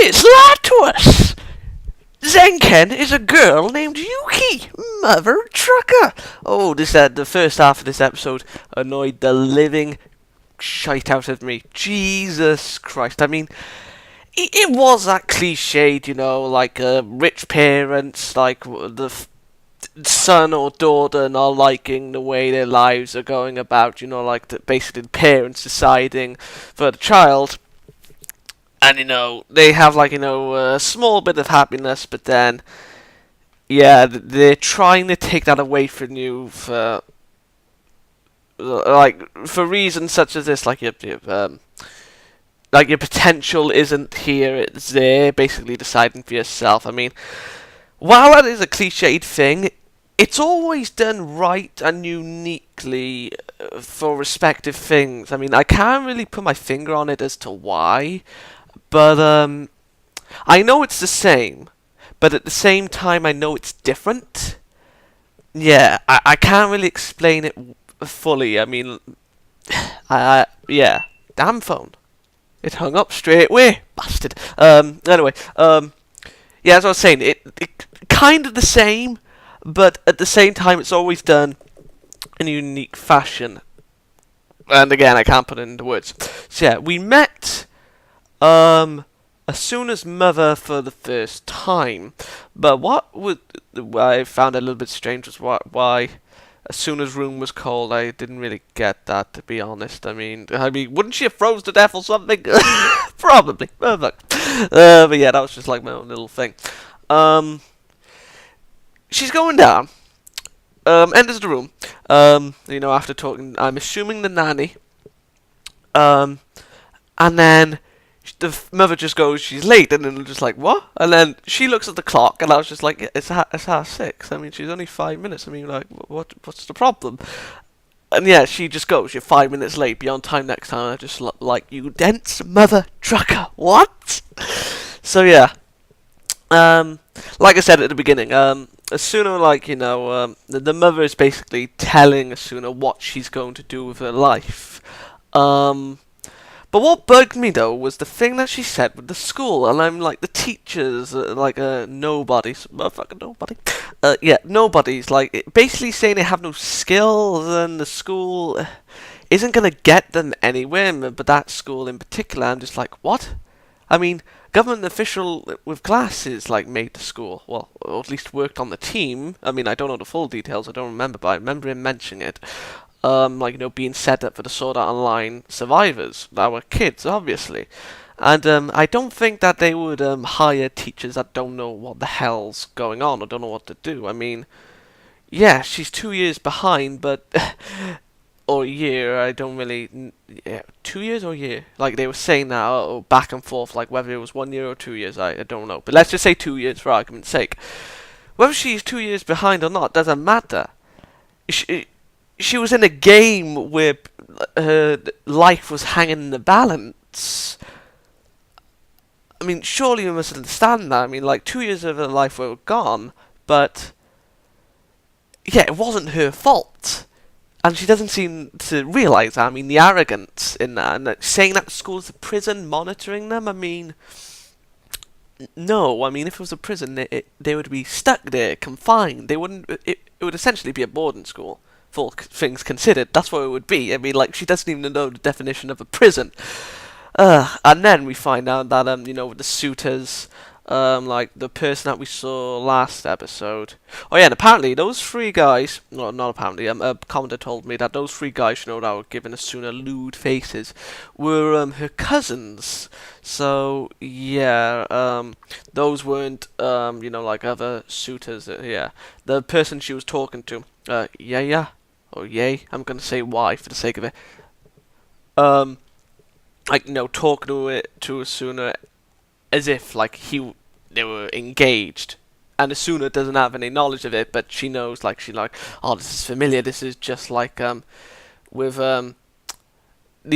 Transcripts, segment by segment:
is lied to us. Zenken is a girl named Yuuki, mother trucker. Oh, the first half of this episode annoyed the living shite out of me. Jesus Christ. I mean, it was that cliched, like rich parents, like the son or daughter not liking the way their lives are going about, like basically the parents deciding for the child. And, they have, like, a small bit of happiness, but then, yeah, they're trying to take that away from you for reasons such as this, like, your potential isn't here, it's there, basically deciding for yourself. I mean, while that is a cliched thing, it's always done right and uniquely for respective things. I mean, I can't really put my finger on it as to why. But, I know it's the same, but at the same time I know it's different. Yeah, I can't really explain it fully. I mean, yeah. Damn phone. It hung up straight away. Bastard. Anyway, yeah, as I was saying, it kind of the same, but at the same time it's always done in a unique fashion. And again, I can't put it into words. So yeah, we met Asuna's mother for the first time, but what I found a little bit strange was why Asuna's room was cold. I didn't really get that, to be honest. I mean, wouldn't she have froze to death or something? Probably. But yeah, that was just like my own little thing. She's going down. Enters the room. After talking, I'm assuming the nanny. And then the mother just goes, she's late, and then I'm just like, what? And then she looks at the clock, and I was just like, yeah, it's 6:30. I mean, she's only 5 minutes. I mean, like, what's the problem? And yeah, she just goes, you're 5 minutes late, be on time next time. I just like, you dense mother trucker, what? So yeah, like I said at the beginning, Asuna, like, the mother is basically telling Asuna what she's going to do with her life. But what bugged me, though, was the thing that she said with the school, and I'm like, the teachers, nobodies, motherfucking nobody, nobodies, like, basically saying they have no skills, and the school isn't gonna get them anywhere, but that school in particular, I'm just like, what? I mean, government official with glasses, like, made the school, well, or at least worked on the team. I mean, I don't know the full details, I don't remember, but I remember him mentioning it. Being set up for the Sword Art Online survivors that were kids, obviously. And I don't think that they would hire teachers that don't know what the hell's going on or don't know what to do. I mean, yeah, she's 2 years behind, but or a year. I don't really. Yeah, 2 years or a year. Like they were saying now, back and forth, like whether it was 1 year or 2 years. I don't know. But let's just say 2 years for argument's sake. Whether she's 2 years behind or not doesn't matter. She was in a game where her life was hanging in the balance. I mean, surely you must understand that. I mean, like, 2 years of her life were gone, but yeah, it wasn't her fault. And she doesn't seem to realise that. I mean, the arrogance in that, and saying that school's a prison, monitoring them, I mean, no. I mean, if it was a prison, they would be stuck there, confined. They wouldn't. It would essentially be a boarding school. Full things considered, that's what it would be. I mean, like, she doesn't even know the definition of a prison. And then we find out that, with the suitors, like, the person that we saw last episode. Oh, yeah, and apparently those three guys, no, not apparently, a commenter told me that those three guys, that were giving Asuna lewd faces, were, her cousins. So, yeah, those weren't, like other suitors, yeah. The person she was talking to, yeah. Or yay, I'm gonna say Y for the sake of it. Talking to Asuna as if like they were engaged, and Asuna doesn't have any knowledge of it, but she knows, like oh, this is familiar. This is just like with the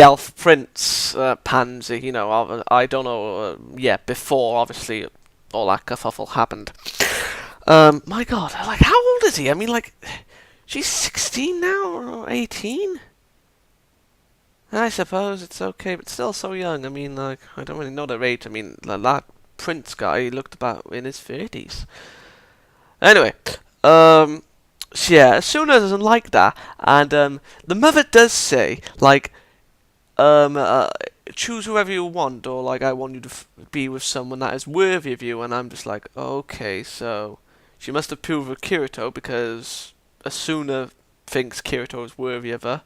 elf prince Pansy. I don't know. Before obviously all that kerfuffle happened. My God, like how old is he? I mean, like. She's 16 now, or 18? I suppose it's okay, but still so young. I mean, like, I don't really know their age. I mean, that prince guy. He looked about in his 30s. Anyway, so yeah, Asuna doesn't like that, and the mother does say, like, choose whoever you want, or like, I want you to be with someone that is worthy of you, and I'm just like, okay, so she must approve of Kirito because Asuna thinks Kirito is worthy of her.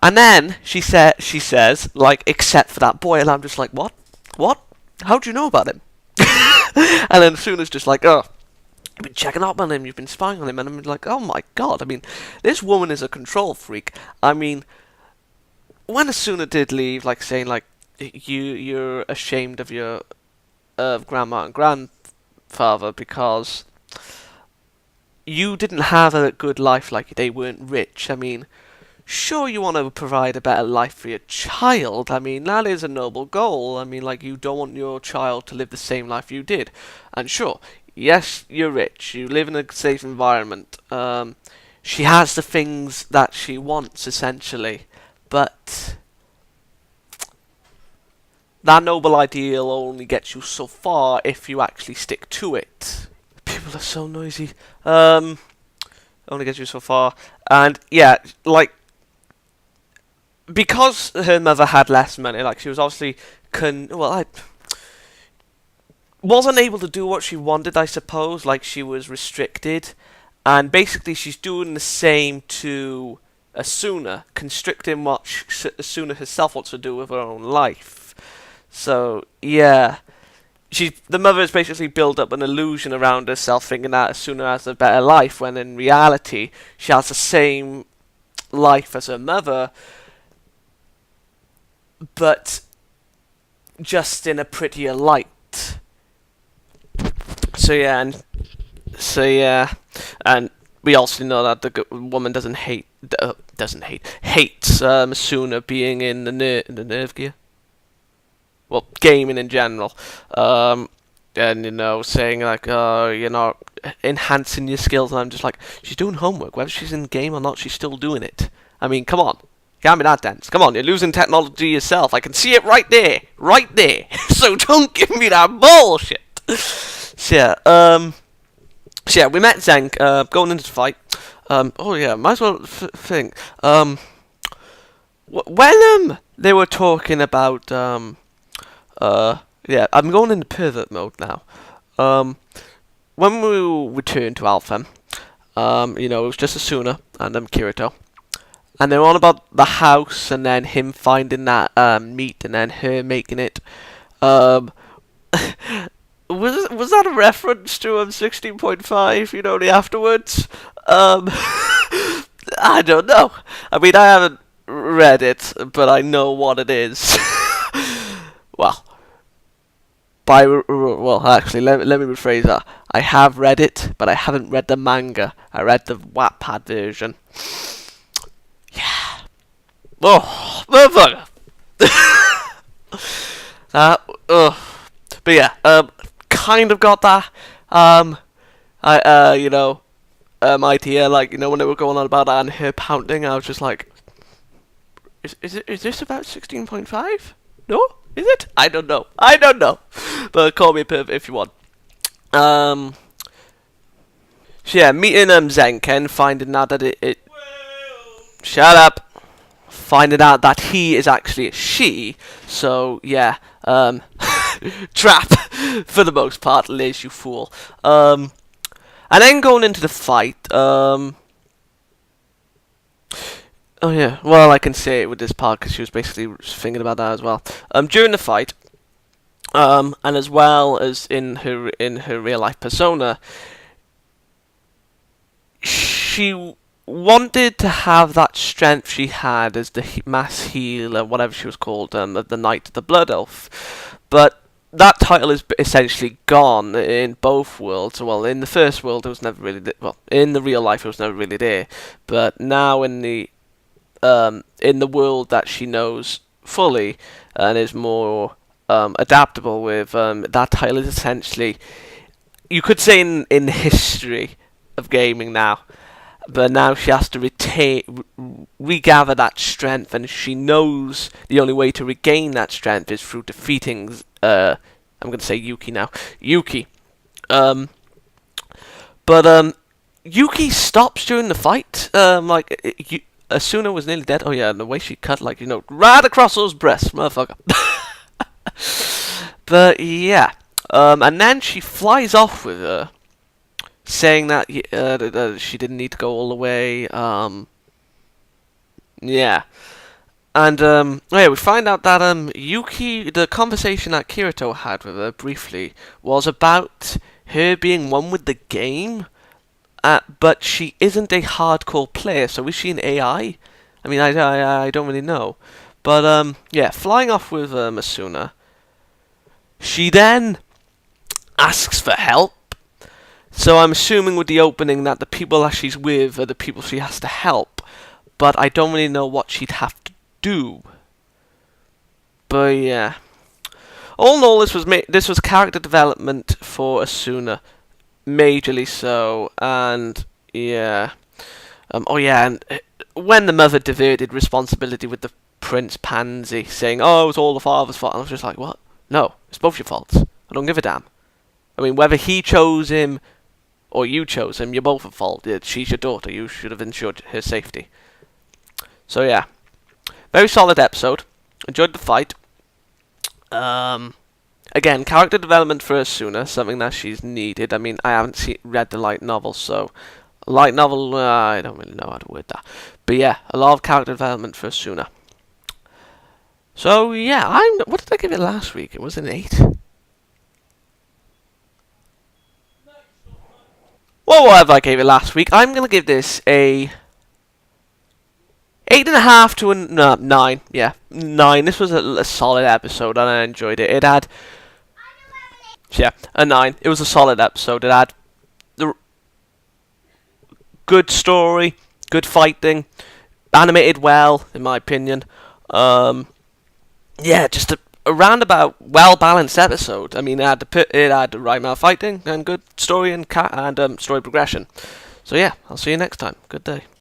And then she says, like, except for that boy, and I'm just like, what? What? How do you know about him? And then Asuna's just like, oh, you've been checking up on him, you've been spying on him, and I'm like, oh my god, I mean, this woman is a control freak. I mean, when Asuna did leave, like, saying, like, you're ashamed of your grandma and grandfather because you didn't have a good life, like, they weren't rich. I mean, sure, you want to provide a better life for your child. I mean, that is a noble goal. I mean, like, you don't want your child to live the same life you did. And sure, yes, you're rich. You live in a safe environment. She has the things that she wants, essentially. But that noble ideal only gets you so far if you actually stick to it. People are so noisy. Only gets you so far. And, yeah, like, because her mother had less money, like, she was obviously wasn't able to do what she wanted, I suppose. Like, she was restricted, and basically she's doing the same to Asuna, constricting what Asuna herself wants to do with her own life. So yeah, the mother has basically built up an illusion around herself, thinking that Asuna has a better life, when in reality she has the same life as her mother, but just in a prettier light. So yeah, and we also know that the woman hates Asuna being in the nerve gear. Well, gaming in general. And saying like, you're not enhancing your skills, and I'm just like, she's doing homework. Whether she's in the game or not, she's still doing it. I mean, come on. Can't be that dense. Come on, you're losing technology yourself. I can see it right there. Right there. So don't give me that bullshit. So yeah, we met Zenk, going into the fight. Might as well think. When they were talking about, I'm going into pervert mode now. When we returned to Alphen, it was just Asuna and Kirito. And they were on about the house, and then him finding that meat, and then her making it. Was that a reference to 16.5? The afterwards. I don't know. I mean, I haven't read it, but I know what it is. Actually, let me rephrase that. I have read it, but I haven't read the manga. I read the Wattpad version. Yeah. Oh, motherfucker. But yeah, kind of got that. Idea, like, when they were going on about that and her pounding, I was just like, is this about 16.5? No? Is it? I don't know. But call me a perv if you want. So yeah, meeting Zenken, finding out that it shut up. Finding out that he is actually a she. So yeah, trap for the most part, Liz, you fool. And then going into the fight, oh yeah, well, I can say it with this part because she was basically thinking about that as well. During the fight, and as well as in her real life persona, she wanted to have that strength she had as the mass healer, whatever she was called, of the Knight of the Blood Elf. But that title is essentially gone in both worlds. Well, in the first world, it was never really in the real life, it was never really there. But now in the world that she knows fully and is more adaptable with, that title is essentially, you could say, in the history of gaming now. But now she has to regather that strength, and she knows the only way to regain that strength is through defeating I'm gonna say Yuuki now. Yuuki. But Yuuki stops during the fight. Asuna was nearly dead. Oh yeah, and the way she cut, like, right across those breasts, motherfucker. But yeah, and then she flies off with her, saying that she didn't need to go all the way. Yeah. And yeah, we find out that Yuuki, the conversation that Kirito had with her briefly was about her being one with the game, but she isn't a hardcore player. So is she an AI? I mean, I don't really know. But yeah, flying off with Asuna, she then asks for help. So I'm assuming with the opening that the people that she's with are the people she has to help, but I don't really know what she'd have to do. But yeah, all in all, this was character development for Asuna, majorly so, and yeah. Oh yeah, and when the mother diverted responsibility with the Prince Pansy, saying, "Oh, it was all the father's fault," and I was just like, "What? No, it's both your faults. I don't give a damn. I mean, whether he chose him or you chose him, you're both at fault. She's your daughter. You should have ensured her safety." So yeah, very solid episode. Enjoyed the fight. Again, character development for Asuna, something that she's needed. I mean, I haven't read the light novel, so light novel, I don't really know how to word that. But yeah, a lot of character development for Asuna. So yeah, what did I give it last week? It was an 8. Well, whatever I gave it last week, I'm gonna give this a 8.5 to a 9. Yeah, 9. This was a solid episode, and I enjoyed it. It had, yeah, a 9. It was a solid episode. It had the good story, good fighting, animated well, in my opinion. Yeah, just a roundabout, well-balanced episode. I mean, it had the right amount of fighting and good story and story progression. So yeah, I'll see you next time. Good day.